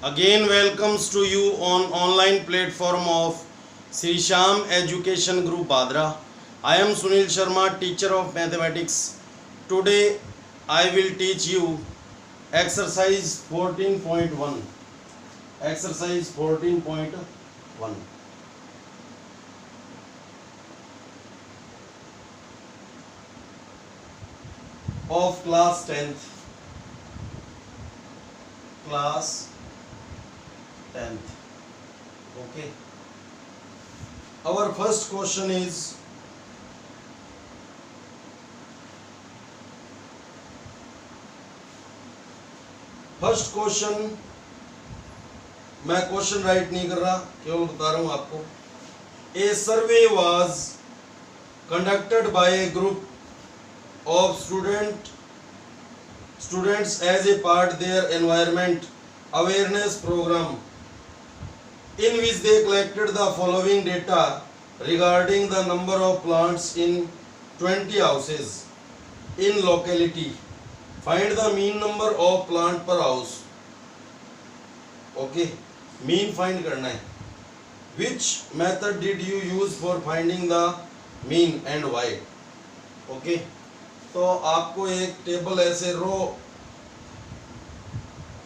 Again welcomes to you on online platform of Sri Sham Education Group Badra. I am Sunil Sharma, teacher of mathematics. Today I will teach you exercise 14.1. Exercise 14.1. of class 10th. Class 10th. Okay. Our first question is मैं question write नहीं कर रहा, केवल बता रहा हूं आपको. A survey was conducted by a group of students as a part their environment awareness program in which they collected the following data regarding the number of plants in 20 houses in locality. Find the mean number of plant per house. Okay, mean find करना है. Which method did you use for finding the mean and why? Okay. तो आपको एक table ऐसे रो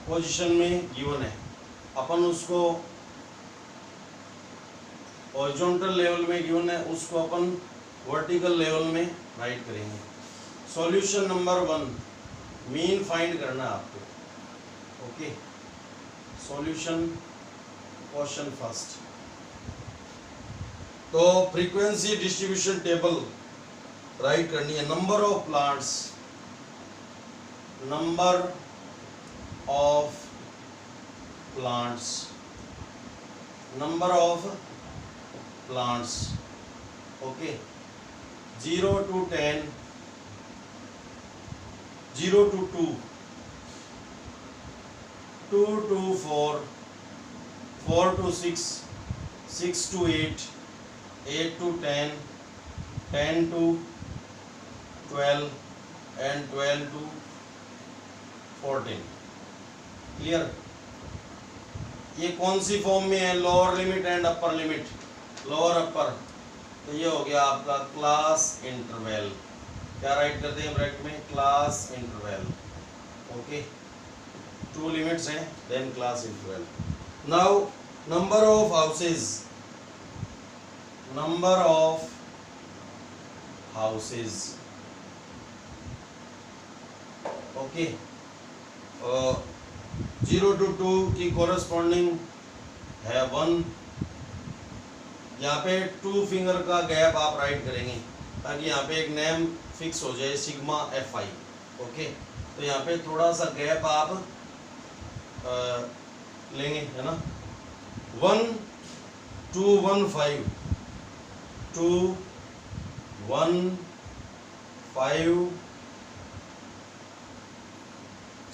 position में given है, अपन उसको horizontal level में गिवन है, उसको अपन वर्टिकल लेवल में राइट करेंगे. सॉल्यूशन नंबर 1, मीन फाइंड करना है आपको. Okay, solution question first. तो फ्रीक्वेंसी डिस्ट्रीब्यूशन टेबल राइट करनी है. Number of plants, number of plants, number of plants. Okay, 0 to 10, 0 to 2, 2 to 4, 4 to 6, 6 to 8, 8 to 10, 10 to 12 and 12 to 14. Clear? ये कौन सी form में है? Lower limit and upper limit. Lower upper, तो ये हो गया आपका क्लास इंटरवल. क्या राइट करते हैं ब्रैकेट में? Class interval. ओके, 2 लिमिट्स हैं, then class interval. Now number of houses, number of houses. Okay, 0 to 2 की कोरस्पॉन्डिंग है 1. यहाँ पे 2 फिंगर का गैप आप राइट करेंगे ताकि यहाँ पे एक नेम फिक्स हो जाए, सिग्मा FI. ओके, तो यहाँ पे थोड़ा सा गैप आप लेंगे, है ना. 1 2 1 5, 2 1 5,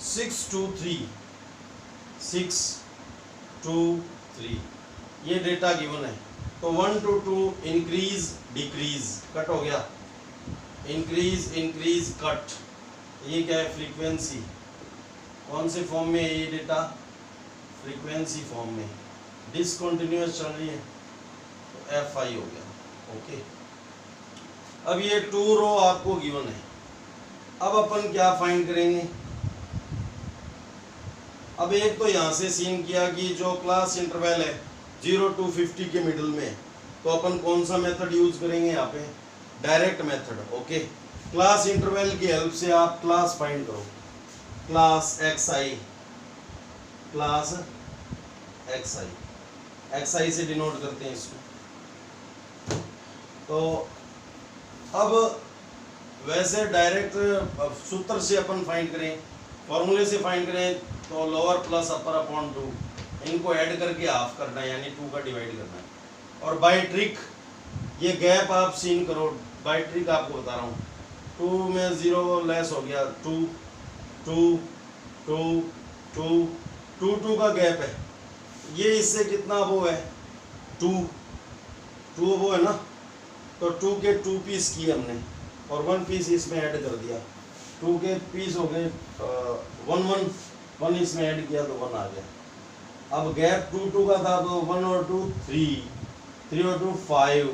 6 2 3, 6 2 3. ये डेटा गिवन है. तो 1 to 2 इंक्रीज डिक्रीज, कट हो गया, इंक्रीज इंक्रीज कट. ये क्या है? फ्रीक्वेंसी. कौन से फॉर्म में है ये डेटा? फ्रीक्वेंसी फॉर्म में. डिसकंटिन्यूअस चल रही है तो FI हो गया. ओके, अब ये 2 रो आपको गिवन है. अब अपन क्या फाइंड करेंगे? अब एक तो यहाँ से सीन किया कि जो क्लास इंटरवल है 0 to 50 के मिडिल में, तो अपन कौन सा मेथड यूज करेंगे यहाँ पे? Direct method. Okay, class interval की हेल्प से आप क्लास फाइंड करो. Class XI, class XI, XI से डिनोट करते हैं इसको. तो अब वैसे डायरेक्ट सूत्र से अपन फाइंड करें, फॉर्मूले से फाइंड करें तो लोअर प्लस अपर अपॉन 2, इनको ऐड करके हाफ करना है, यानी 2 का डिवाइड करना है. और बाय ट्रिक ये गैप आप सीन करो. बाय ट्रिक आपको बता रहा हूँ. 2 में 0 लेस हो गया, 2 2 2 2 2 2 का गैप है. ये इससे कितना वो है? 2 2 वो है ना. तो 2 के 2 पीस किए हमने और 1 पीस इसमें ऐड कर दिया. 2 के पीस हो गए 1 1 1 इसमें ऐड किया तो 1 आ गया. अब गैप 2 2 का था तो 1 और 2 3, 3 और 2 5,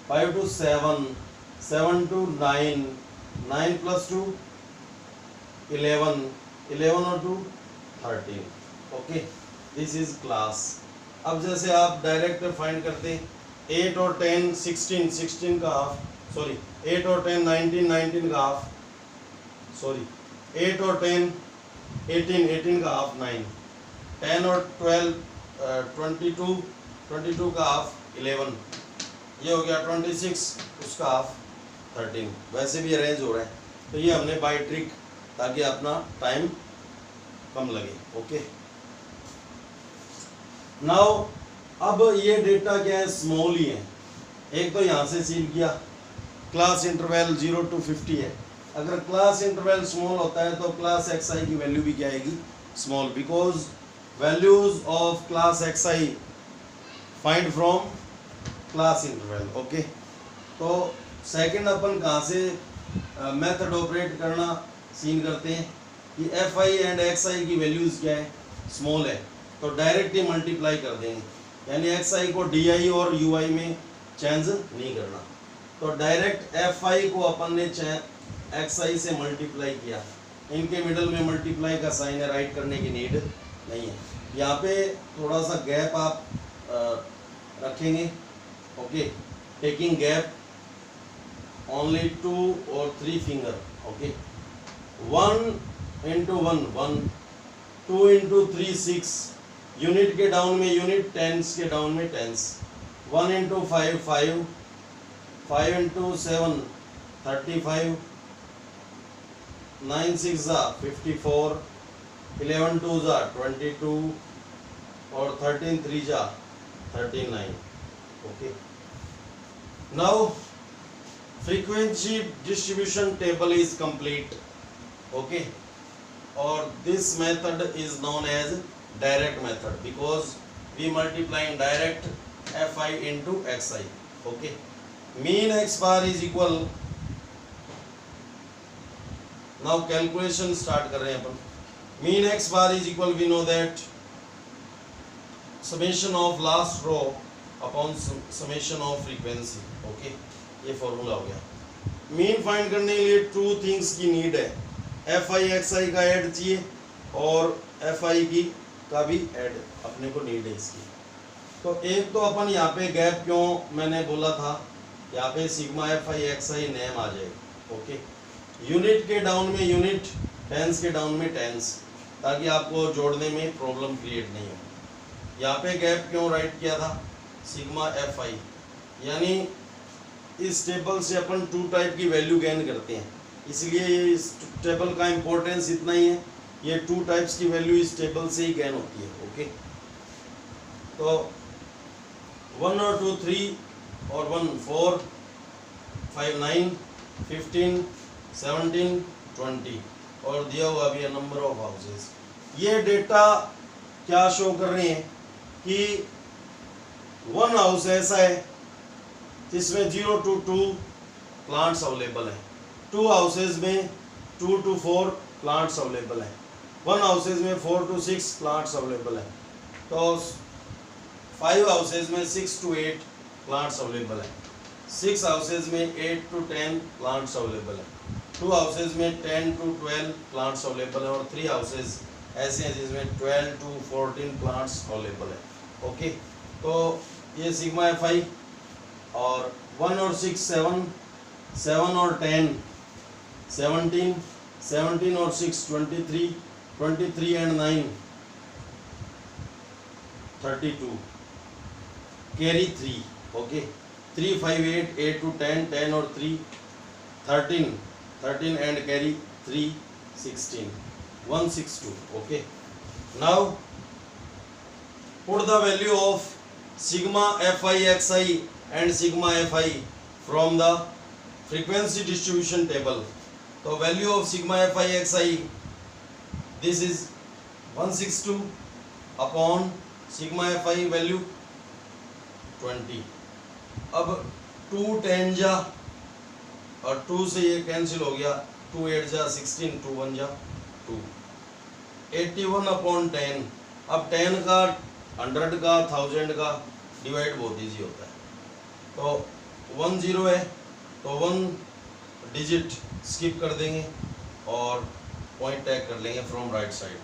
5 to 7, 7 to 9, 9 plus 2 11, 11 और 2 13. Okay, this is class. अब जैसे आप डायरेक्ट फाइंड करते 8 और 10 16, 16 का हाफ, सॉरी 8 और 10 19, 19 का हाफ, सॉरी 8 और 10 18, 18 का हाफ 9, 10 और 12 22, 22 का हाफ 11, ये हो गया 26, उसका हाफ 13. वैसे भी अरेंज हो रहा है, तो ये हमने बाय ट्रिक, ताकि अपना टाइम कम लगे. ओके, नाउ अब ये डेटा क्या है, स्मॉल ही है. एक तो यहाँ से सील किया, क्लास इंटरवल 0 to 50 है. अगर क्लास इंटरवल स्मॉल होता है तो क्लास एक्स आई की वैल्यू भी क्या आएगी, small, because values of class x I find from class interval. Okay, तो सेकंड अपन कहाँ से मेथड ऑपरेट करना सीन करते हैं कि F I and x I की वैल्यूज क्या है, स्मॉल है, तो डायरेक्ट ही मल्टीप्लाई कर देंगे. यानी एक्स आई को डी आई और यू आई में चेंज नहीं करना. तो डायरेक्ट एफ आई को अपन ने एक्स आई से मल्टीप्लाई किया. इनके मिडल में मल्टीप्लाई का साइन है, राइट करने की नीड नहीं है. यहाँ पे थोड़ा सा गैप आप रखेंगे. ओके, टेकिंग गैप ओनली 2 और 3 finger. Okay, 1 into 1 1, 2 into 3 6, unit के डाउन में यूनिट, टेंस के डाउन में टेंस, 1 into 5 5, 5 into 7 35, 9 6 54, 11 2 22 और 13 3 39. Okay, now frequency distribution table is complete. Okay, or this method is known as direct method because we multiply in direct fi into xi. Okay, mean x bar is equal, now calculation start कर रहे हैं अपन. mean x bar is equal, we know that summation of last row upon summation of frequency. Okay, ये formula हो गया. Mean find करने के लिए 2 things की नीड है, एफ आई एक्स आई का ऐड चाहिए और एफ आई की का भी ऐड अपने को नीड है इसकी. तो एक तो अपन यहाँ पे गैप, क्यों मैंने बोला था यहाँ पे sigma F I X I name आ जाएगा. ओके, यूनिट के डाउन में यूनिट, टेंस के डाउन में टेंस, ताकि आपको जोड़ने में प्रॉब्लम क्रिएट नहीं हो. यहाँ पे गैप क्यों राइट किया था, सिग्मा एफ आई, यानी इस टेबल से अपन 2 टाइप की वैल्यू गेन करते हैं, इसलिए ये इस टेबल का इम्पोर्टेंस इतना ही है. ये 2 टाइप्स की वैल्यू इस टेबल से ही गेन होती है. ओके, तो 1 और 2 3 और 1 4 5 9 15 17 20 और दिया हुआ भी है नंबर ऑफ हाउसेस. ये डेटा क्या शो कर रहे हैं कि 1 हाउस ऐसा है जिसमें 0 to 2 प्लांट्स अवेलेबल हैं, 2 हाउसेज में 2 to 4 प्लांट्स अवेलेबल हैं, 1 हाउसेज में 4 to 6 प्लांट्स अवेलेबल हैं, तो 5 हाउसेज में 6 to 8 प्लांट्स अवेलेबल हैं, 6 हाउसेज में 8 to 10 प्लांट्स अवेलेबल हैं, 2 हाउसेज में 10 to 12 प्लांट्स अवेलेबल हैं और 3 हाउसेज ऐसे हैं जिसमें 12 to 14 प्लांट्स अवेलेबल हैं. ओके, तो ये सिग्मा एफ आई, और 1 और 6 7, 7 और 10 17, 17 और 6 23, 23 and 9 32, कैरी 3. ओके, 3 5 8, 8 to 10, 10 और 3 13, 13 and carry 3 16, 162. Okay, now put the value of sigma fi xi and sigma fi from the frequency distribution table. So value of sigma fi xi, this is 162 upon sigma fi value 20. अब 2 10 जा और 2 से ये cancel हो गया, 2 8 जा 16, 2 1 जा 2, 81 upon 10. अब 10 का 100 का 1000 का डिवाइड बहुत इजी होता है। तो 10 है तो 1 डिजिट स्किप कर देंगे और पॉइंट टैग कर लेंगे फ्रॉम राइट साइड।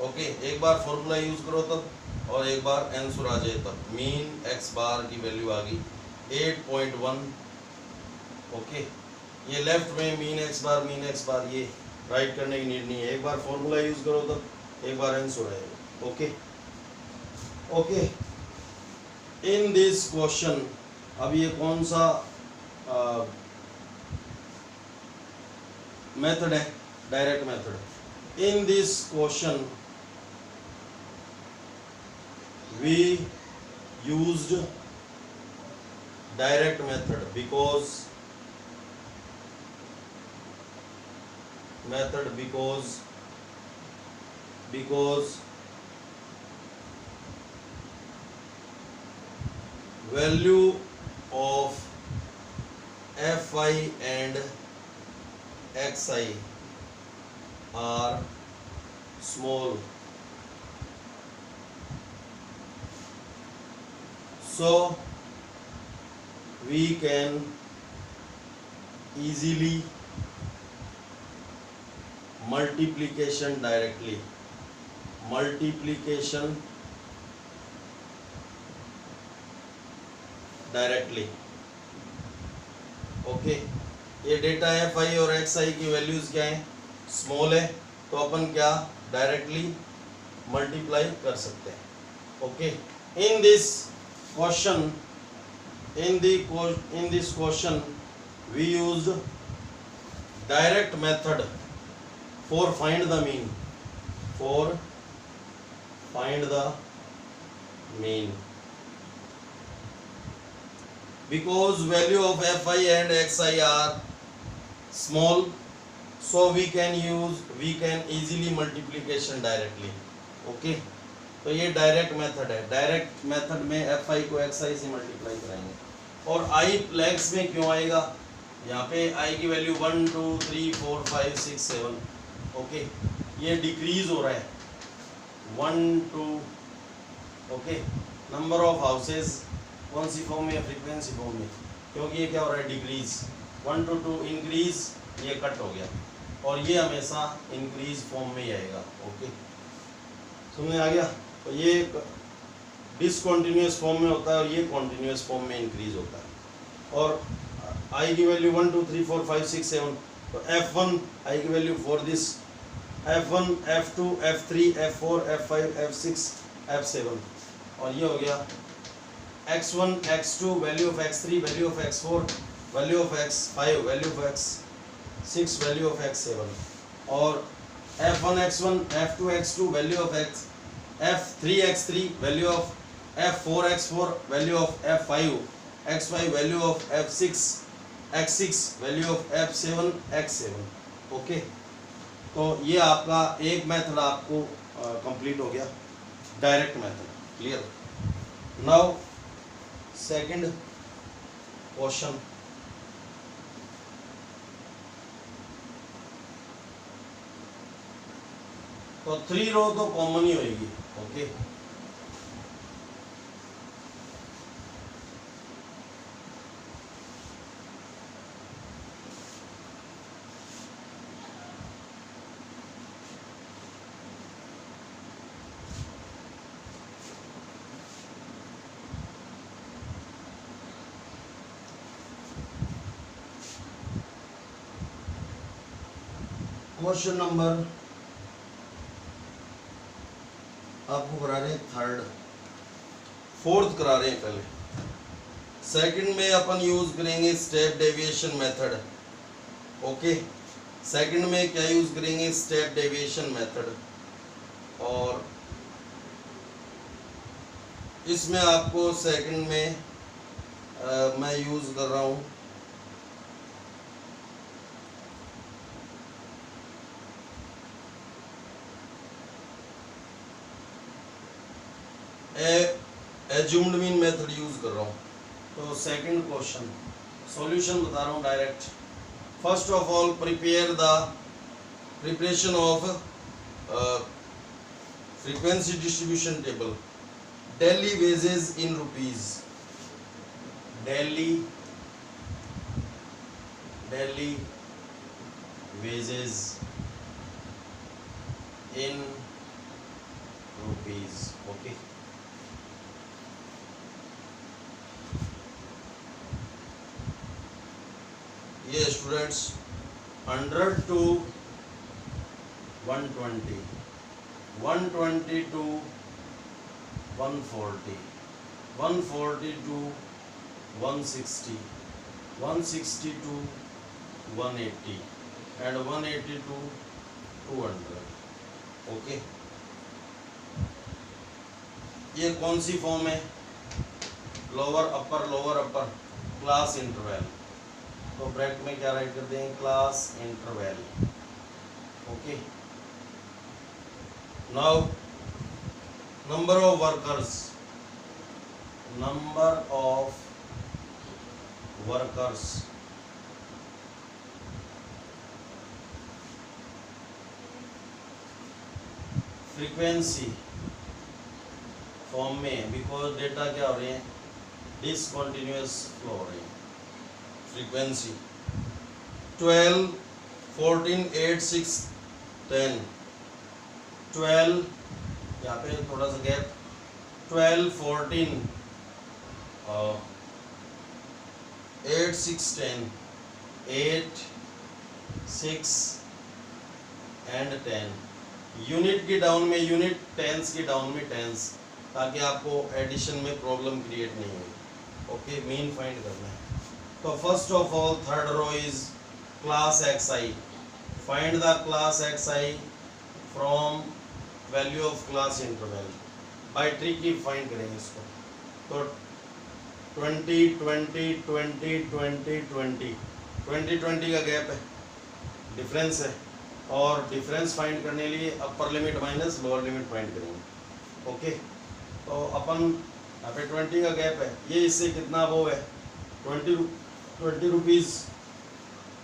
ओके, एक बार फॉर्मूला यूज़ करो तब और एक बार आंसर आ जाए तब। मीन एक्स बार की वैल्यू आ गई 8.1। ओके, ये लेफ्ट में मीन एक्स बार, ये राइट करने की नीड नहीं है। एक बार फॉर्मूला यूज़ करो तब एक बार आंसर आएगा। Okay okay, in this question, अब ये कौन सा मेथड है? Direct method. In this question we used direct method because value of fi and xi are small, so we can easily multiplication directly, okay, ये data है phi और x I की values क्या है? स्मॉल है, तो अपन क्या डायरेक्टली मल्टीप्लाई कर सकते हैं। Okay, in this question we used direct method for find the mean, because value of fi and xi are small, so we can easily multiplication directly. Okay, तो ये डायरेक्ट मेथड है। Direct method में fi को xi से multiply कराएंगे। और i plex में क्यों आएगा? यहाँ पे i की वैल्यू 1 2 3 4 5 6 7। ओके, ये डिक्रीज हो रहा है 1 2। ओके, नंबर ऑफ हाउसेस कौन सी फॉर्म में? फ्रीक्वेंसी फॉर्म में, क्योंकि ये क्या हो रहा है? डिक्रीज। 1 to 2 इंक्रीज, ये कट हो गया, और ये हमेशा इंक्रीज फॉर्म में ही आएगा। ओके, समझ आ गया? तो ये डिसकंटिन्यूअस फॉर्म में होता है और ये कॉन्टिन्यूअस फॉर्म में इंक्रीज होता है। और i की वैल्यू 1 2 3 4 5 6 7, तो f1 i की value for this f1 f2 f3 f4 f5 f6 f7, और ये हो गया x1 x2 value of x3 value of x4 value of x5 value of x6 value of x7, और f1 x1 f2 x2 value of f3 x3 value of f4 x4 value of f5 x5 value of f6 x6 value of f7 x7। Okay, तो ये आपका एक method आपको complete हो गया, direct method. Clear? Now second question, तो 3 रो तो common ही होगी। ओके, क्वेश्चन नंबर आपको करा रहे हैं फोर्थ करा रहे हैं। पहले सेकंड में अपन यूज करेंगे step deviation method. Okay, second में क्या यूज करेंगे? स्टेप डेविएशन मेथड, और इसमें आपको सेकंड में मैं यूज कर रहा हूँ एज्यूम्ड मीन मेथड यूज कर रहा हूँ। तो सेकंड क्वेश्चन सॉल्यूशन बता रहा हूँ direct. First of all preparation of frequency distribution table. Daily wages in rupees, daily wages in rupees. Okay, ये students 100 to 120, 120 to 140, 140 to 160, 160 to 180 and 180 to 200। Okay, ये कौन सी फॉर्म है? Lower upper class interval. तो bracket में क्या right करते हैं? Class interval. Okay, now number of workers, frequency form में, बिकॉज डेटा क्या हो रहे हैं? डिसकंटिन्यूअस फ्लो हो रहे हैं। फ्रीक्वेंसी 12, 14, 8, 6, 10, 12, यहाँ पे थोड़ा सा गैप, 12, 14, 8, 6, 10, 8, 6 एंड 10। यूनिट की डाउन में यूनिट, टेंस की डाउन में टेंस, ताकि आपको एडिशन में प्रॉब्लम क्रिएट नहीं हो। ओके, मीन फाइंड करना है। तो first of all third row is class xi, find the class xi from value of class interval. By trick ही फाइंड करेंगे इसको। तो 20 20 20 20 20 20 20 का गैप है, डिफरेंस है, और डिफरेंस फाइंड करने लिए upper limit minus lower limit find करेंगे। ओके, तो अपन यहाँ पे 20 का गैप है, ये इससे कितना वो है 20 रुपीज़,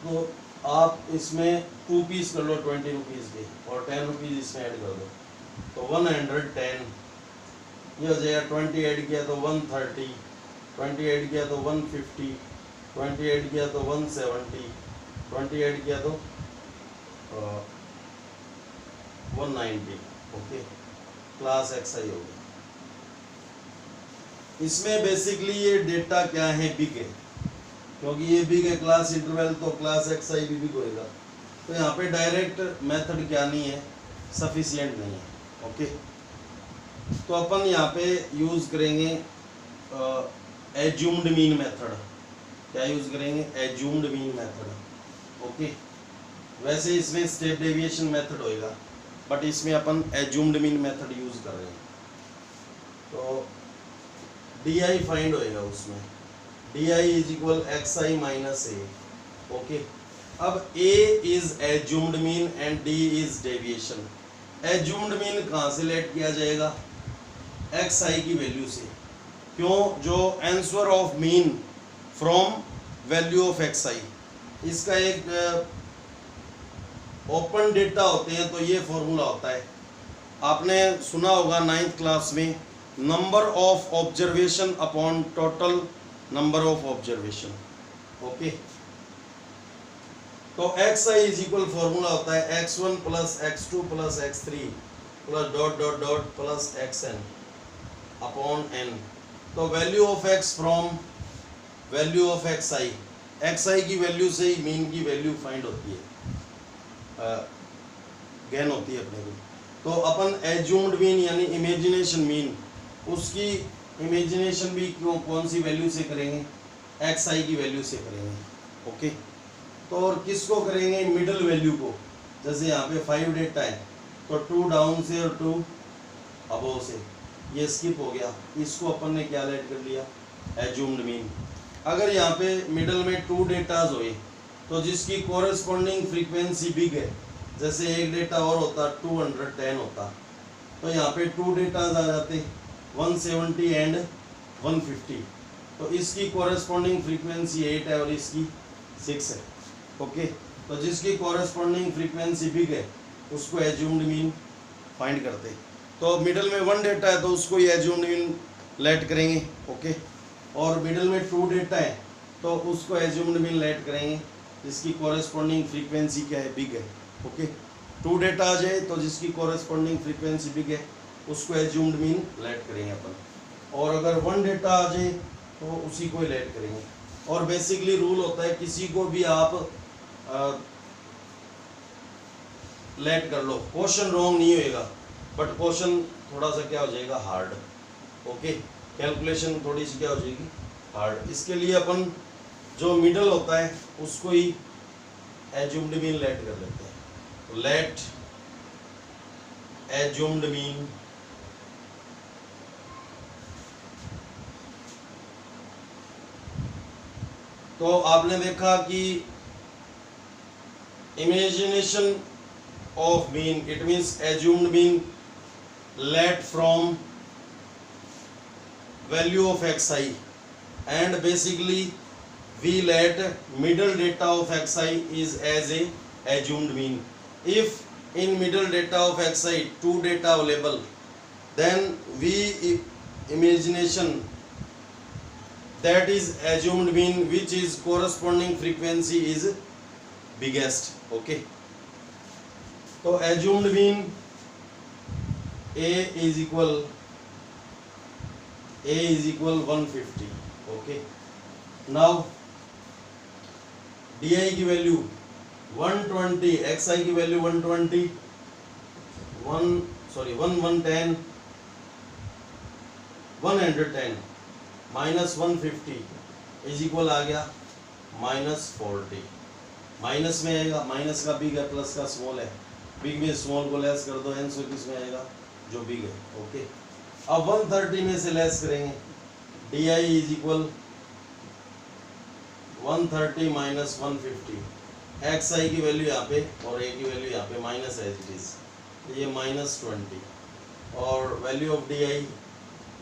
तो आप इसमें 2 पीस कर लो 20 रुपीज़ के, और 10 रुपीज़ इसमें ऐड कर दो, तो 110। ये हो जाएगा 20 ऐड किया तो 130, 20 ऐड किया तो 150, 20 ऐड किया तो 170, 20 ऐड किया तो 190। ओके, क्लास xi हो गया। इसमें बेसिकली ये डेटा क्या है? बिग है, क्योंकि ये बिग है क्लास इंटरवल, तो क्लास xi भी बिग होएगा। तो यहाँ पे डायरेक्ट मेथड क्या नहीं है, सफिशिएंट नहीं है। ओके, तो अपन यहाँ पे यूज करेंगे एज्यूम्ड मीन मेथड। क्या यूज करेंगे? Assumed mean method. ओके, वैसे इसमें स्टेप डेविएशन मेथड होएगा, बट इसमें अपन एज्यूम्ड मीन मेथड यूज कर रहे हैं। तो DI फाइंड होएगा उसमें, DI is equal xi minus a। Okay, अब A is assumed mean and D is deviation. Assumed mean कहाँ से लेट किया जाएगा? xi की वैल्यू से। क्यों? जो answer of mean from value of xi, इसका एक ओपन डेटा होते हैं, तो ये फॉर्मूला होता है, आपने सुना होगा 9th क्लास में, number of observation upon total number of observation. Okay, तो xi इज इक्वल फॉर्मूला होता है x1 plus x2 plus x3 plus dot dot dot plus xn upon n। तो value of x from value of xi की value से ही mean की value find होती है, gain होती है अपने को। तो अपन एज्यूम्ड मीन यानी इमेजिनेशन मीन, उसकी इमेजिनेशन भी कौन सी वैल्यू से करेंगे? xi की वैल्यू से करेंगे। ओके, तो और किसको करेंगे? मिडल वैल्यू को। जैसे यहाँ पे 5 डेटा है, तो 2 डाउन से और 2 अबव से, ये स्किप हो गया, इसको अपन ने क्या लेट कर लिया? Assumed mean. अगर यहाँ पे मिडल में 2 डेटाज हुए, तो जिसकी कोरेस्पॉन्डिंग फ्रीक्वेंसी बिग है, जैसे एक डेटा और होता 210 होता, तो यहाँ पे 2 डेटाज आ जाते 170 एंड 150, तो इसकी कोरेस्पॉन्डिंग फ्रीक्वेंसी 8 है और इसकी 6 है। ओके, तो जिसकी कोरेस्पॉन्डिंग फ्रीक्वेंसी बिग है उसको एज्यूम्ड मीन फाइंड करते। तो मिडल में 1 डेटा है तो उसको ही एज्यूम्ड मीन लेट करेंगे, ओके। और मिडल में 2 डेटा है तो उसको एज्यूम्ड मीन लेट करेंगे जिसकी कॉरेस्पॉन्डिंग फ्रीक्वेंसी क्या है, बिग है, ओके। 2 डेटा आ जाए तो जिसकी कॉरेस्पॉन्डिंग फ्रीक्वेंसी बिग है उसको एज्यूम्ड मीन लेट करेंगे अपन, और अगर 1 डेटा आ जाए तो उसी को ही लेट करेंगे। और बेसिकली रूल होता है किसी को भी आप लेट कर लो, क्वेश्चन रॉन्ग नहीं होएगा बट क्वेश्चन थोड़ा सा क्या हो जाएगा, हार्ड, ओके। कैलकुलेशन थोड़ी सी क्या हो जाएगी, हार्ड। इसके लिए अपन जो मिडल होता है उसको ही एज्यूम्ड मीन लेट कर लेते हैं। तो लेट एज्यूम्ड मीन तो आपने देखा कि imagination of mean it means assumed mean let from value of xi, and basically we let middle data of xi is as a assumed mean. If in middle data of xi 2 data available, then we imagination that is assumed mean which is corresponding frequency is biggest, okay. तो assumed mean a is equal 150, okay. Now di की value 120, xi की value 120, 110 minus 150 is equal आ गया -40। Minus में आएगा, minus का big है, plus का small है, बिग में स्मॉल को लेस कर दो, आंसर किस में आएगा, जो बिग है, ओके। अब 130 में से लेस करेंगे, D I is equal 130 minus 150, X I की वैल्यू यहाँ पे और ए की वैल्यू यहाँ पे माइनस एज इट इज, ये -20, और value of D I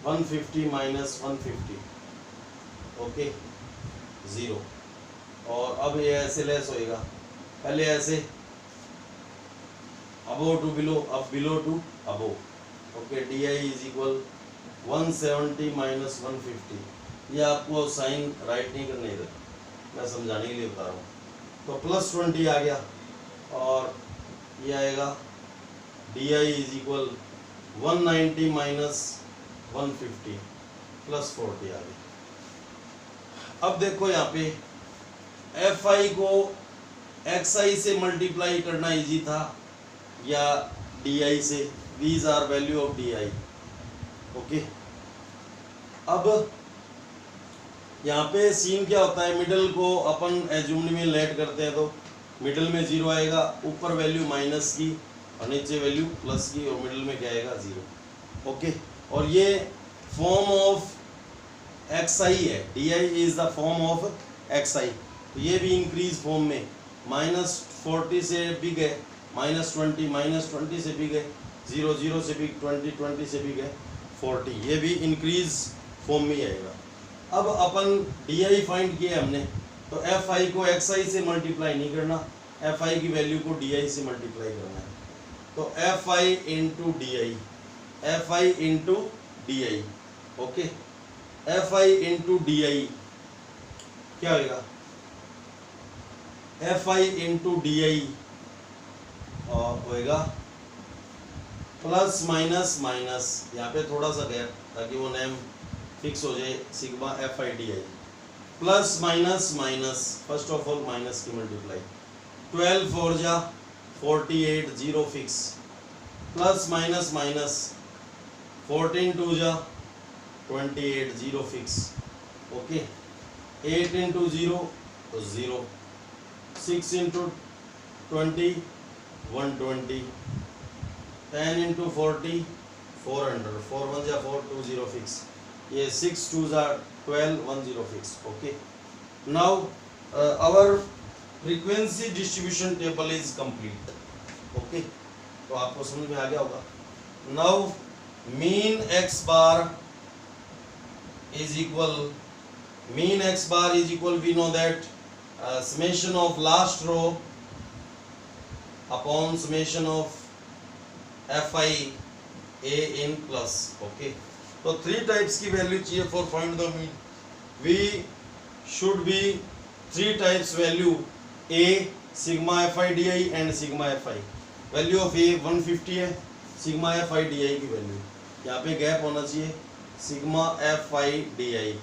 150 minus 150, okay, 0। और अब ये ऐसे लेस होएगा, पहले ऐसे अबो टू बिलो, अब below to above, okay. D I is equal 170 minus 150, ये आपको साइन राइट नहीं करने इधर, मैं समझाने के लिए बता रहा हूँ। तो +20 आ गया, और ये आएगा D I is equal 190 minus 150 +40 आ गया। अब देखो यहाँ पे एफ आई को एक्स आई से मल्टीप्लाई करना इजी था या डी आई से, these are value of di, okay. अब यहाँ पे सीन क्या होता है, मिडल को अपन एज्यूम्ड में लेट करते हैं तो मिडल में 0 आएगा, ऊपर वैल्यू माइनस की और नीचे वैल्यू प्लस की, और मिडल में क्या आएगा, 0, ओके। और ये फॉर्म ऑफ एक्स आई है, D I is the form of X I, तो ये भी इंक्रीज फॉर्म में -40 से बिग है, -20 से बिग है, 0 से बिग 20 से बिग है 40, ये भी इंक्रीज फॉर्म में आएगा। अब अपन डी आई फाइंड किया हमने, तो एफ आई को एक्स आई से मल्टीप्लाई नहीं करना, एफ आई की वैल्यू को डी आई से मल्टीप्लाई करना है। तो F I into D I, F I into D I, okay. F I into D I क्या होगा, F I into D I होएगा प्लस माइनस माइनस, यहाँ पे थोड़ा सा गैप ताकि वो नेम फिक्स हो जाए, sigma F I D I, plus minus minus, first of all minus की मल्टीप्लाई, 12 4 जा 48, 0 फिक्स, प्लस माइनस माइनस 14 2 जा 28, 0 फिक्स, ओके। 8 इंटू 0 तो 0, 6 इंटू 20 120, 10 इंटू 40 400, 4 1 जा 4 2 0 फिक्स, ये 6 2 जा 12 1 0 fix, okay. Now our frequency distribution table is complete, okay. तो आपको समझ में आ गया होगा। Now mean X bar is equal, mean x bar is equal, we know that summation of last row upon summation of fi A in plus. Okay, तो 3 types की value चाहिए for find the mean. We should be 3 types value, A sigma F I D I and sigma F I. Value of A 150 है, sigma F I D I की value यहाँ पे gap होना चाहिए, sigma F I D I,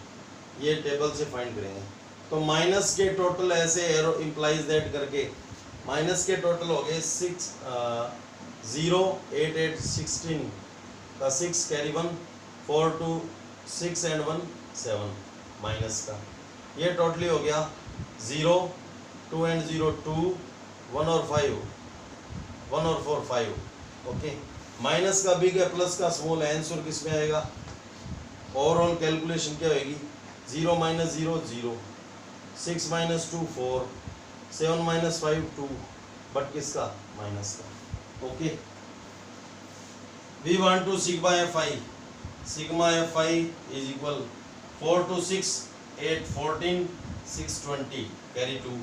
ये table से find करेंगे। तो माइनस के टोटल ऐसे एरो इम्प्लाइज दैट करके माइनस के टोटल हो गए 6 0 8 8 16 का 6 कैरी 1 4 2 6 एंड 1 7 माइनस का, ये टोटली हो गया 0 2 एंड 0 2 1 और 5 1 और 4 5। ओके, माइनस का बिग है, प्लस का स्मॉल है, आंसर किस में आएगा? ओवरऑल कैलकुलेशन क्या होगी? 0 माइनस 0 0, 6 माइनस 2 4, 7 माइनस 5 2, बट किसका? माइनस का। Okay, we want to sigma F I, sigma F I is equal 4 to 6 8 14 6 20 carry 2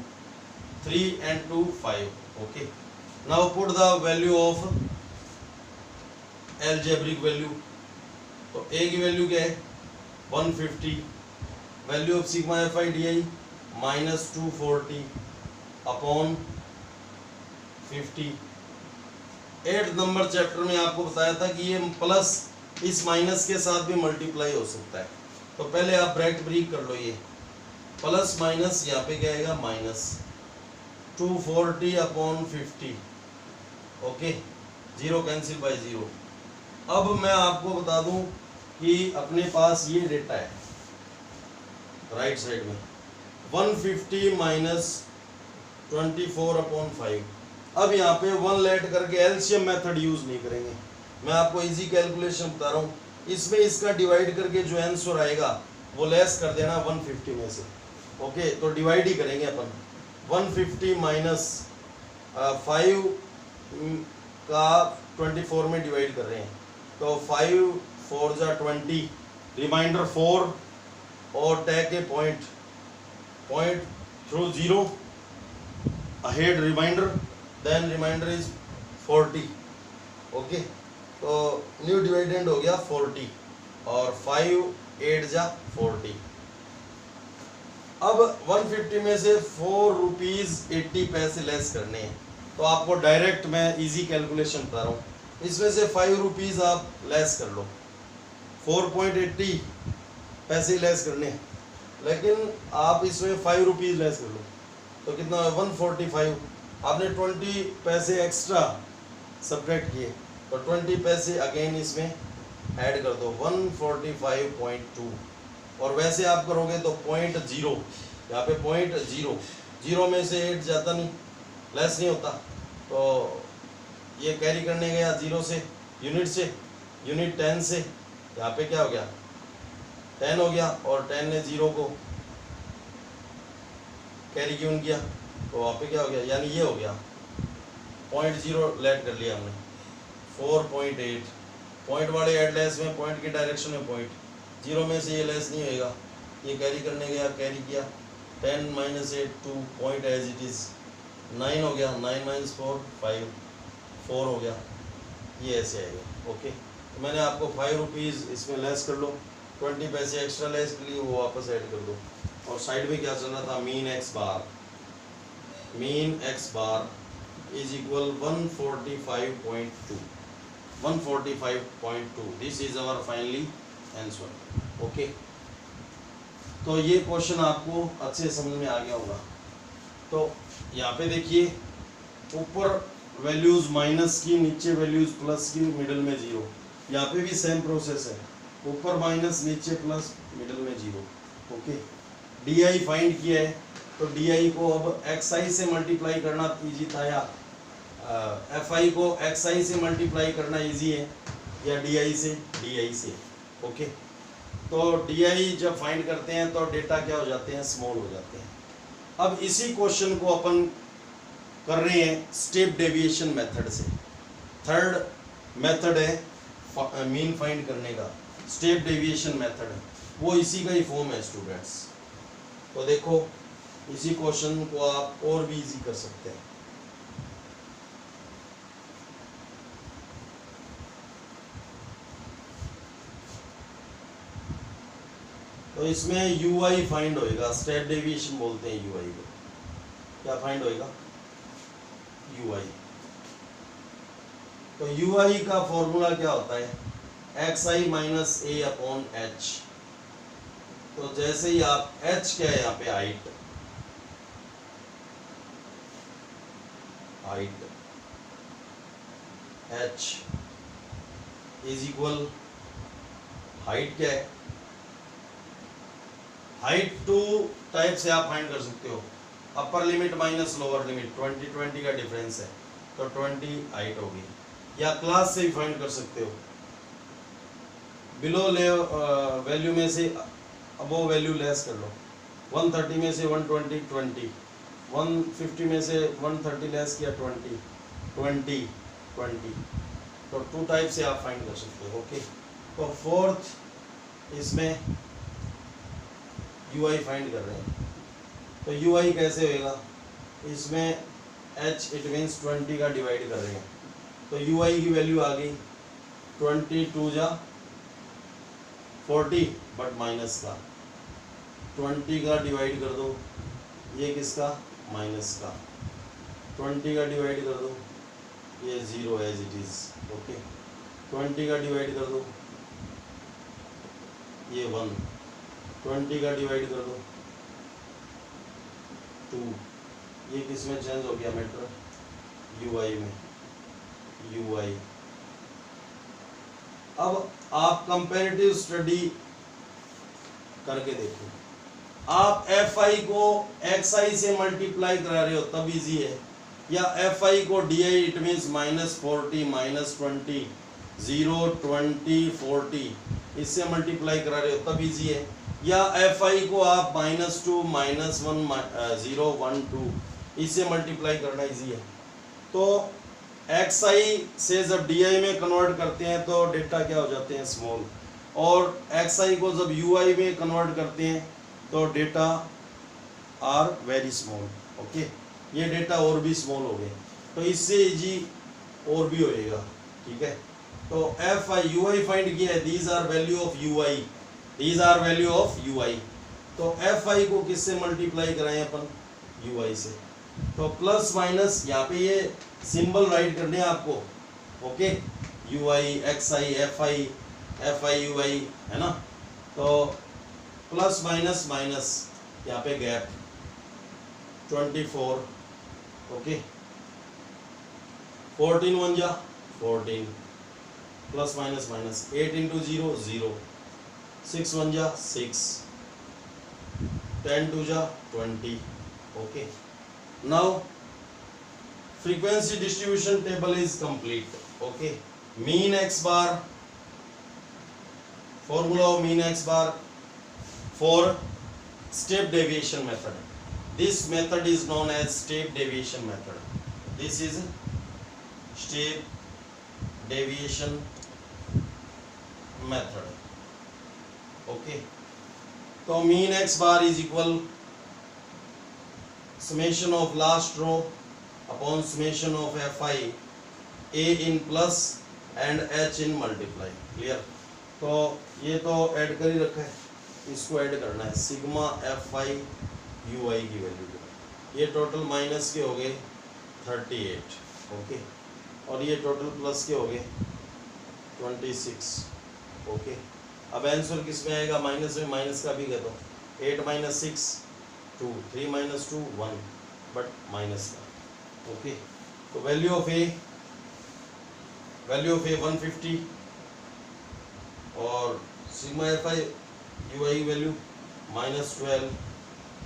3 and 2 5। okay, now put the value of algebraic value। तो a की value क्या है? 150, value of sigma F I D I minus 240 upon 50। 8 number chapter में आपको बताया था कि ये प्लस इस माइनस के साथ भी मल्टीप्लाई हो सकता है। तो पहले आप ब्रैकेट ब्रेक कर लो, ये प्लस माइनस यहाँ पे क्या आएगा? Minus 240 upon 50। Okay, 0 cancel bye 0। अब मैं आपको बता दूं कि अपने पास ये डेटा है राइट साइड में 150 माइनस 24 अपॉन 5। अब यहाँ पे 1 लेट करके एलसीएम मेथड यूज नहीं करेंगे, मैं आपको इजी कैलकुलेशन बता रहा हूँ। इसमें इसका डिवाइड करके जो आंसर आएगा वो लेस कर देना 150 में से। ओके, तो डिवाइड ही करेंगे अपन। 150 माइनस 5 का 24 में डिवाइड कर रहे हैं, तो 5 4 जा 20, रिमाइंडर 4 और tag a point through 0 ahead reminder, then reminder is 40। Okay, तो न्यू डिविडेंड हो गया 40 और 5 8 जा 40। अब 150 में से 4 रुपीज 80 पैसे लेस करने हैं, तो आपको डायरेक्ट मैं इजी कैलकुलेशन बता रहा हूँ। इसमें से 5 रुपीज आप लेस कर लो, 4.80 पैसे लेस करने हैं, लेकिन आप इसमें 5 रुपीज लेस कर लो तो कितना है? 145। आपने 20 पैसे एक्स्ट्रा सब्ट्रैक्ट किए, तो 20 पैसे अगेन इसमें ऐड कर दो, 145.2। और वैसे आप करोगे तो 0.0, यहाँ पे 0.0, 0 में से 8 जाता नहीं, लेस नहीं होता, तो ये कैरी करने गया 0 से, यूनिट से, यूनिट 10 से, यहाँ पे क्या हो गया? 10 हो गया, और 10 ने 0 को कैरी क्यों किया, तो वहाँ पे क्या हो गया? यानी ये हो गया 0.0 लेट कर लिया हमने, 4.8। पॉइंट वाले एड लेस में पॉइंट के डायरेक्शन में पॉइंट, 0 में से ये लेस नहीं होएगा, ये कैरी करने गया, कैरी किया, 10 minus 8 2, point as it is 9 हो गया, 9 माइनस 4 5, 4 हो गया, ये ऐसे आएगा। ओके, तो मैंने आपको 5 रुपीज़ इसमें लेस कर लो, 20 पैसे एक्स्ट्रा लेस के लिए वो वापस ऐड कर दो। और साइड में क्या चल रहा था? Mean X bar, mean X bar is equal 145.2, 145.2। This is our finally answer. Okay, तो ये क्वेश्चन आपको अच्छे समझ में आ गया होगा। तो यहाँ पे देखिए, ऊपर वैल्यूज माइनस की, नीचे वैल्यूज प्लस की, मिडिल में 0। यहाँ पे भी सेम प्रोसेस है, ऊपर माइनस, नीचे प्लस, मिडिल में 0। ओके, डी आई फाइंड किया है, तो डी आई को अब एक्स आई से मल्टीप्लाई करना इजी था, या एफ आई को एक्स आई से मल्टीप्लाई करना इजी है, या डी आई से? डी आई से। ओके, तो डी आई जब फाइंड करते हैं तो डेटा क्या हो जाते हैं? स्मॉल हो जाते हैं। अब इसी क्वेश्चन को अपन कर रहे हैं स्टेप डेविएशन मेथड से। थर्ड मेथड है मीन फाइंड करने का, स्टेप डेविएशन मेथड है, वो इसी का ही फॉर्म है स्टूडेंट्स। तो देखो, इसी क्वेश्चन को आप और भी इजी कर सकते हैं। तो इसमें यू आई फाइंड होएगा, स्टेट डेविएशन बोलते हैं यू आई को। क्या फाइंड होएगा? You I. तो यू आई का फॉर्मूला क्या होता है? एक्स आई माइनस ए अपॉन एच। तो जैसे ही आप एच क्या है यहाँ पे? Height, height H is equal, height क्या है? हाइट टू टाइप से आप फाइंड कर सकते हो, upper limit minus lower limit, 20 का डिफरेंस है तो 20 हाइट होगी, या क्लास से भी फाइंड कर सकते हो। बिलो वैल्यू में से अबो वैल्यू लेस कर लो, 130 में से 120 20, 150 में से 130 लेस किया 20 20 20, तो टू टाइप से आप फाइंड कर सकते हो। ओके, तो फोर्थ इसमें यू आई फाइंड कर रहे हैं, तो यू आई कैसे होएगा? इसमें h इट मीन्स 20 का डिवाइड कर रहे हैं, तो यू आई की वैल्यू आ गई 22 जा 40, बट माइनस का 20 का डिवाइड कर दो, ये किसका? माइनस का। 20 का डिवाइड कर दो, ये 0 एज इट इज। ओके, 20 का डिवाइड कर दो, ये 1, 20 का डिवाइड कर दो 2, ये किस में चेंज हो गया मैटर? यू आई में, यू आई। अब आप कंपैरेटिव स्टडी करके देखो, आप एफ आई को एक्स आई से मल्टीप्लाई करा रहे हो तब इजी है, या एफ आई को डी आई इट मीन्स -40 -20 0 20 40 इससे मल्टीप्लाई करा रहे हो तब इजी है, या एफ आई को आप -2 -1 0 1 2 इससे मल्टीप्लाई करना इजी है। तो एक्स आई से जब डी आई में कन्वर्ट करते हैं तो डेटा क्या हो जाते हैं? स्मॉल, और एक्स आई को जब यू आई में कन्वर्ट करते हैं तो data are very small. Okay, ये डेटा और भी स्मॉल हो गए, तो इससे इजी और भी होएगा। ठीक है, तो F I U I find किया है, these are value of U I, these are value of U I. तो एफ आई को किससे मल्टीप्लाई कराएं अपन? यू आई से। तो प्लस माइनस यहाँ पे ये सिंबल राइट करने हैं आपको। Okay, U I X I F I U I, है ना? तो प्लस माइनस माइनस यहाँ पे गैप 24। ओके, 14 1 जा 14, प्लस माइनस माइनस 8 इंटू 0 0, 6 1 जा 6, 10 2 जा 20। Okay, now frequency distribution table is complete. Okay, mean x bar, formula of mean x bar for step deviation method. This method is known as step deviation method. This is step deviation method. Okay, so mean x bar is equal summation of last row upon summation of fi, a in plus and h in multiply. Clear? तो ये तो add कर ही रखा है, इसको add करना है, sigma F I U आई की वैल्यू। ये टोटल माइनस के हो गए 38। ओके, और ये टोटल प्लस के हो गए 26। ओके, अब आंसर किस में आएगा? माइनस में माइनस का भी कर दो, 8 - 6 2, 3 - 2 1, बट माइनस का। ओके, तो वैल्यू ऑफ ए 150 और sigma F I U I value -12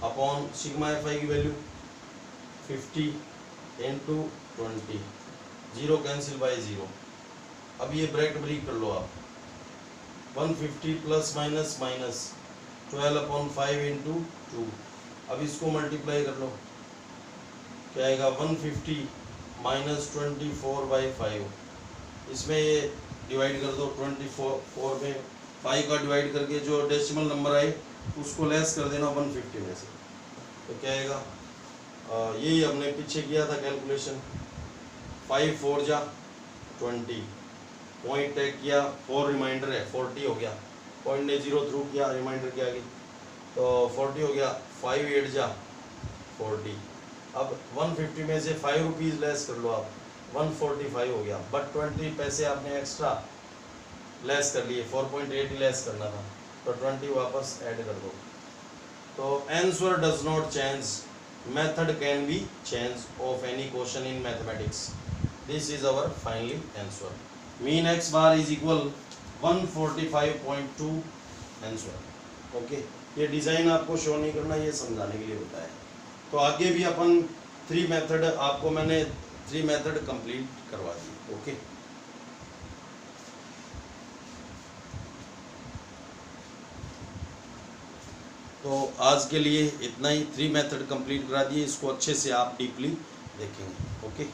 upon sigma F आई की वैल्यू 50 इंटू 20, 0 कैंसिल बाय 0। अब ये ब्रैकेट ब्रेक कर लो आप, 150 plus minus minus 12 upon 5 into 2। अब इसको मल्टीप्लाई कर लो, क्या आएगा? 150 - 24/5। इसमें ये डिवाइड कर दो, 24 में 5 का डिवाइड करके जो डेसिमल नंबर आए उसको लेस कर देना 150 में से, तो क्या आएगा? यही हमने पीछे किया था कैलकुलेशन। 5 4 जा 20, पॉइंट टैग किया, 4 रिमाइंडर है 40 हो गया, पॉइंट ने 0 थ्रू किया, रिमाइंडर क्या आ गई तो 40 हो गया, 5 8 जा 40। अब 150 में से 5 रुपीज़ लेस कर लो आप, 145 हो गया, बट 20 पैसे आपने एक्स्ट्रा लेस कर लिए, 4.8 लेस करना था, तो 20 वापस ऐड कर दो। तो answer does not change, method can be change of any question in mathematics. This is our finally answer. Mean X bar is equal 145.2 answer. Okay, ये डिज़ाइन आपको शो नहीं करना, ये समझाने के लिए होता है। तो आगे भी अपन 3 मेथड, आपको मैंने 3 मेथड कंप्लीट करवा दी। ओके, तो आज के लिए इतना ही, 3 मेथड कंप्लीट करा दिए, इसको अच्छे से आप डीपली देखेंगे। ओके।